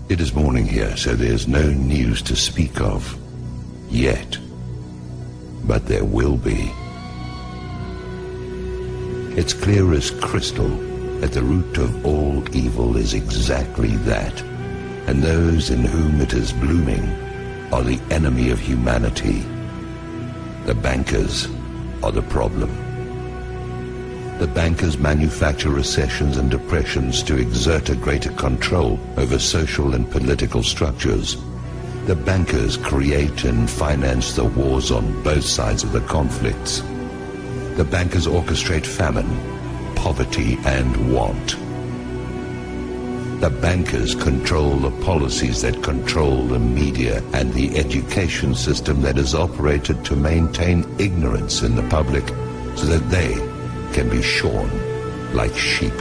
It is morning here, so there's no news to speak of. Yet. But there will be. It's clear as crystal that the root of all evil is exactly that, and those in whom it is blooming are the enemy of humanity. The bankers are the problem. The bankers manufacture recessions and depressions to exert a greater control over social and political structures. The bankers create and finance the wars on both sides of the conflicts. The bankers orchestrate famine, poverty, and want. The bankers control the policies that control the media and the education system that is operated to maintain ignorance in the public so that they can be shorn like sheep.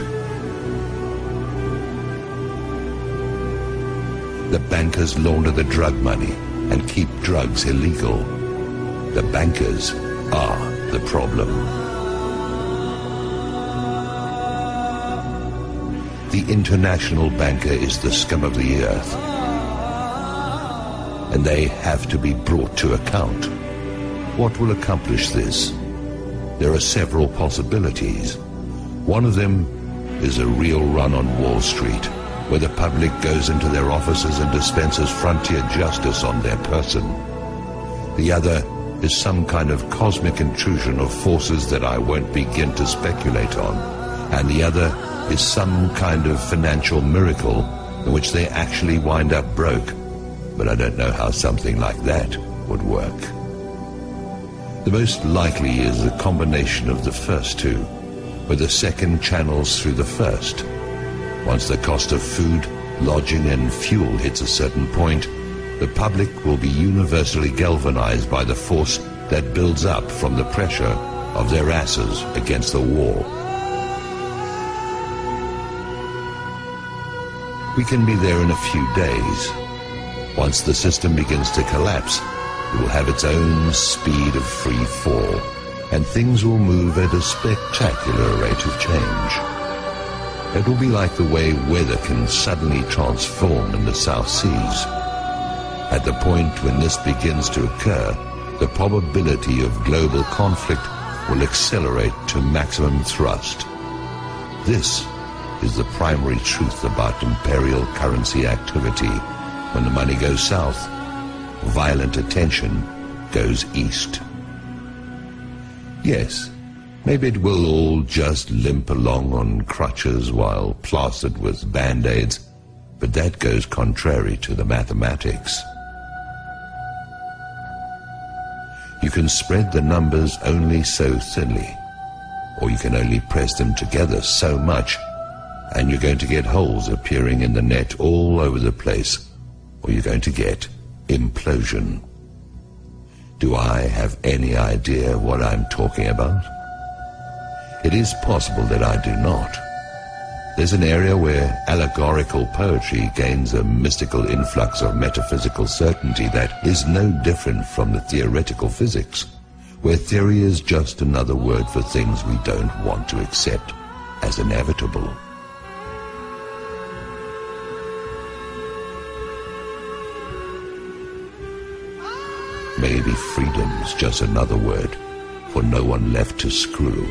The bankers launder the drug money and keep drugs illegal. The bankers are the problem. The international banker is the scum of the earth, and they have to be brought to account. What will accomplish this? There are several possibilities. One of them is a real run on Wall Street, where the public goes into their offices and dispenses frontier justice on their person. The other is some kind of cosmic intrusion of forces that I won't begin to speculate on. And the other is some kind of financial miracle in which they actually wind up broke. But I don't know how something like that would work. The most likely is a combination of the first two, where the second channels through the first. Once the cost of food, lodging, and fuel hits a certain point, the public will be universally galvanized by the force that builds up from the pressure of their asses against the wall. We can be there in a few days. Once the system begins to collapse, it will have its own speed of free fall, and things will move at a spectacular rate of change. It will be like the way weather can suddenly transform in the South Seas. At the point when this begins to occur, the probability of global conflict will accelerate to maximum thrust. This is the primary truth about imperial currency activity. When the money goes south, violent attention goes east. Yes, maybe it will all just limp along on crutches while plastered with band-aids, but that goes contrary to the mathematics. You can spread the numbers only so thinly, or you can only press them together so much, and you're going to get holes appearing in the net all over the place, or you're going to get implosion. Do I have any idea what I'm talking about? It is possible that I do not. There's an area where allegorical poetry gains a mystical influx of metaphysical certainty that is no different from the theoretical physics, where theory is just another word for things we don't want to accept as inevitable. Maybe freedom's just another word for no one left to screw.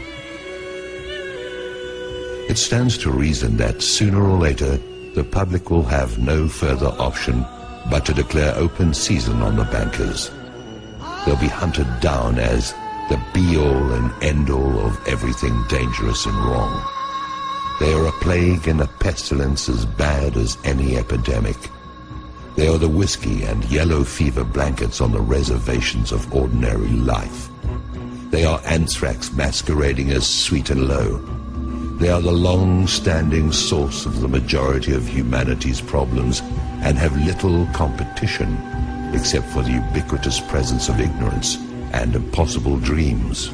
It stands to reason that sooner or later the public will have no further option but to declare open season on the bankers. They'll be hunted down as the be-all and end-all of everything dangerous and wrong. They are a plague and a pestilence as bad as any epidemic. They are the whiskey and yellow fever blankets on the reservations of ordinary life. They are anthrax masquerading as sweet and low. They are the long-standing source of the majority of humanity's problems and have little competition except for the ubiquitous presence of ignorance and impossible dreams.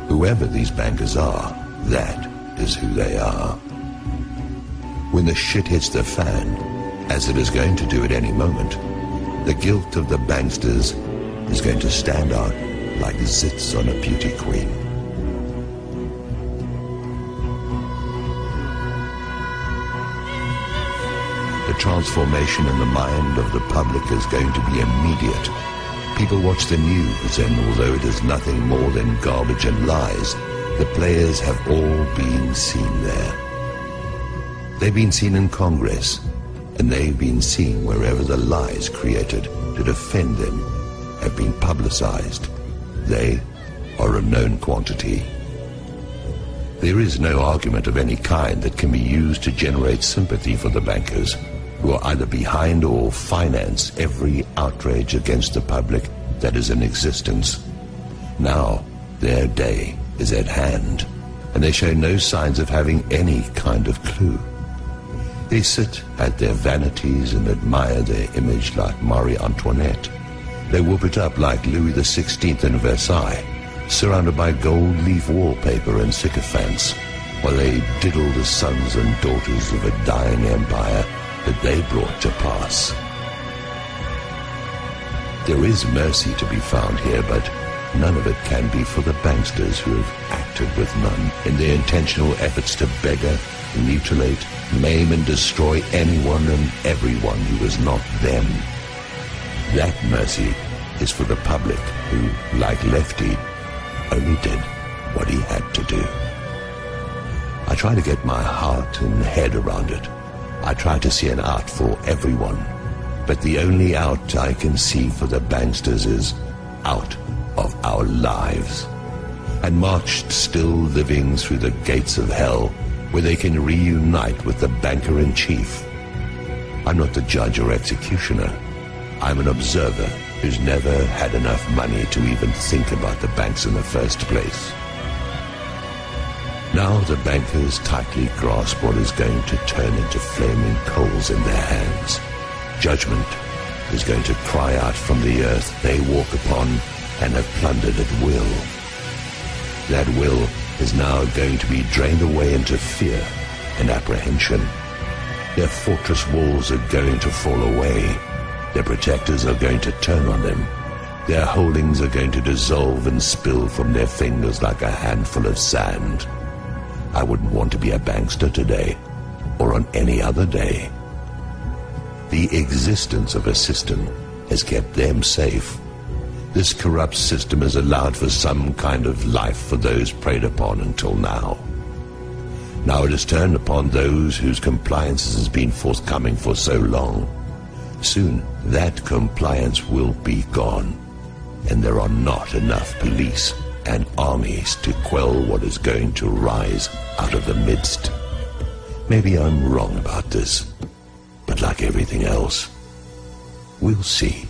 Whoever these bankers are, that is who they are. When the shit hits the fan, as it is going to do at any moment, the guilt of the banksters is going to stand out like zits on a beauty queen. transformation in the mind of the public is going to be immediate. People watch the news, and although it is nothing more than garbage and lies, the players have all been seen there. They've been seen in Congress, and they've been seen wherever the lies created to defend them have been publicized. They are a known quantity. There is no argument of any kind that can be used to generate sympathy for the bankers, who are either behind or finance every outrage against the public that is in existence. Now, their day is at hand, and they show no signs of having any kind of clue. They sit at their vanities and admire their image like Marie Antoinette. They whoop it up like Louis XVI in Versailles, surrounded by gold leaf wallpaper and sycophants, while they diddle the sons and daughters of a dying empire that they brought to pass. There is mercy to be found here, but none of it can be for the banksters who have acted with none in their intentional efforts to beggar, mutilate, maim and destroy anyone and everyone who is not them. That mercy is for the public who, like Lefty, only did what he had to do. I try to get my heart and head around it. I try to see an out for everyone, but the only out I can see for the banksters is out of our lives, and marched still living through the gates of hell, where they can reunite with the banker-in-chief. I'm not the judge or executioner. I'm an observer who's never had enough money to even think about the banks in the first place. Now the bankers tightly grasp what is going to turn into flaming coals in their hands. Judgment is going to cry out from the earth they walk upon and have plundered at will. That will is now going to be drained away into fear and apprehension. Their fortress walls are going to fall away. Their protectors are going to turn on them. Their holdings are going to dissolve and spill from their fingers like a handful of sand. I wouldn't want to be a bankster today, or on any other day. The existence of a system has kept them safe. This corrupt system has allowed for some kind of life for those preyed upon until now. Now it has turned upon those whose compliance has been forthcoming for so long. Soon that compliance will be gone, and there are not enough police and armies to quell what is going to rise out of the midst. Maybe I'm wrong about this, but like everything else, we'll see.